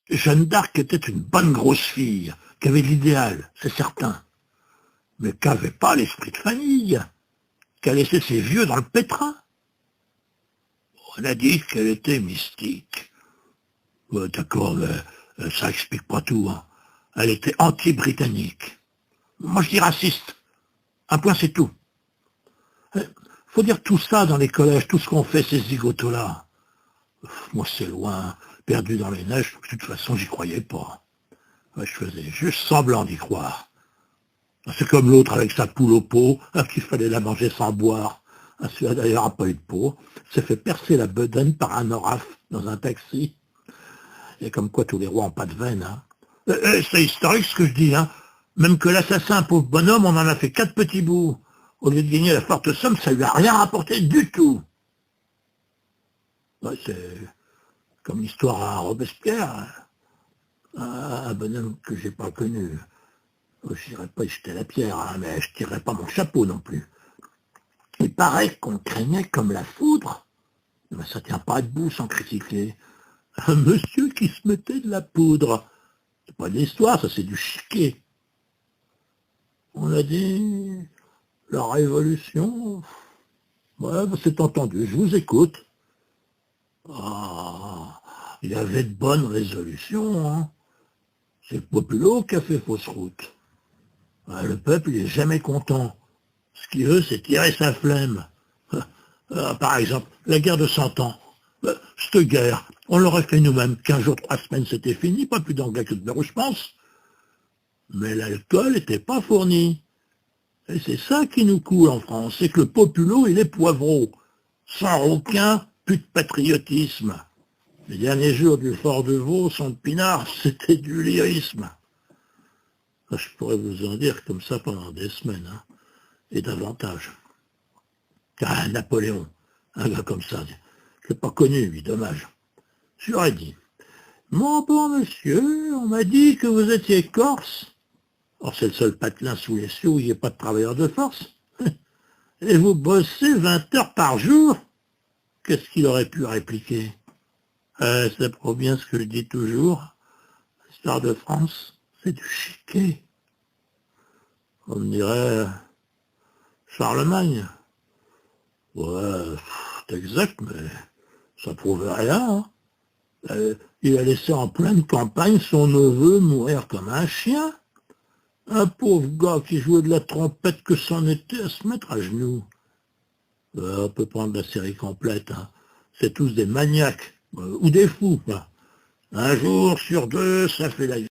Jeanne d'Arc était une bonne grosse fille, qui avait de l'idéal, c'est certain, mais qui n'avait pas l'esprit de famille, qui a laissé ses vieux dans le pétrin. On a dit qu'elle était mystique. Ouais, d'accord, mais ça explique pas tout. Hein. Elle était anti-britannique. Moi, je dis raciste. Un point, c'est tout. Faut dire tout ça dans les collèges, tout ce qu'on fait, ces zigotos-là. Moi, c'est loin, perdu dans les neiges, de toute façon, j'y croyais pas. Ouais, je faisais juste semblant d'y croire. C'est comme l'autre avec sa poule au pot, qu'il fallait la manger sans boire. Celui-là, d'ailleurs, n'a pas eu de peau. S'est fait percer la bedaine par un oraf dans un taxi. Et comme quoi, tous les rois n'ont pas de veine. Hein. C'est historique ce que je dis. Hein. Même que l'assassin, pauvre bonhomme, on en a fait 4 petits bouts. Au lieu de gagner la forte somme, ça lui a rien rapporté du tout. Ouais, c'est comme l'histoire à Robespierre. Un bonhomme que j'ai pas connu. Je dirais pas jeter la pierre, hein, mais je tirerais pas mon chapeau non plus. Il paraît qu'on craignait comme la foudre. Mais ça tient pas debout sans critiquer. Un monsieur qui se mettait de la poudre. C'est pas de l'histoire, ça c'est du chiquet. On a dit la révolution. Ouais, c'est entendu, je vous écoute. Ah, il y avait de bonnes résolutions, hein. C'est le Populo qui a fait fausse route. Ouais, le peuple, il est jamais content. Ce qu'il veut, c'est tirer sa flemme. Par exemple, la guerre de 100 ans. Cette guerre, on l'aurait fait nous-mêmes. 15 jours, 3 semaines, c'était fini. Pas plus d'anglais que de beurre, je pense. Mais l'alcool n'était pas fourni. Et c'est ça qui nous coule en France. C'est que le populo, il est poivreau. Sans aucun plus de patriotisme. Les derniers jours du Fort de Vaux, son pinard, c'était du lyrisme. Je pourrais vous en dire comme ça pendant des semaines, hein, et davantage. Ah, Napoléon, un gars comme ça, je l'ai pas connu, lui, dommage. J'aurais dit, mon bon monsieur, on m'a dit que vous étiez corse. Or, c'est le seul patelin sous les cieux où il n'y a pas de travailleurs de force. Et vous bossez 20 heures par jour? Qu'est-ce qu'il aurait pu répliquer? Ça prouve bien ce que je dis toujours. L'histoire de France, c'est du chiquet. On me dirait Charlemagne. Ouais, c'est exact, mais ça prouve rien. Hein. Il a laissé en pleine campagne son neveu mourir comme un chien. Un pauvre gars qui jouait de la trompette que c'en était à se mettre à genoux. On peut prendre la série complète. Hein. C'est tous des maniaques, ou des fous. Quoi. Un jour sur deux, ça fait la vie.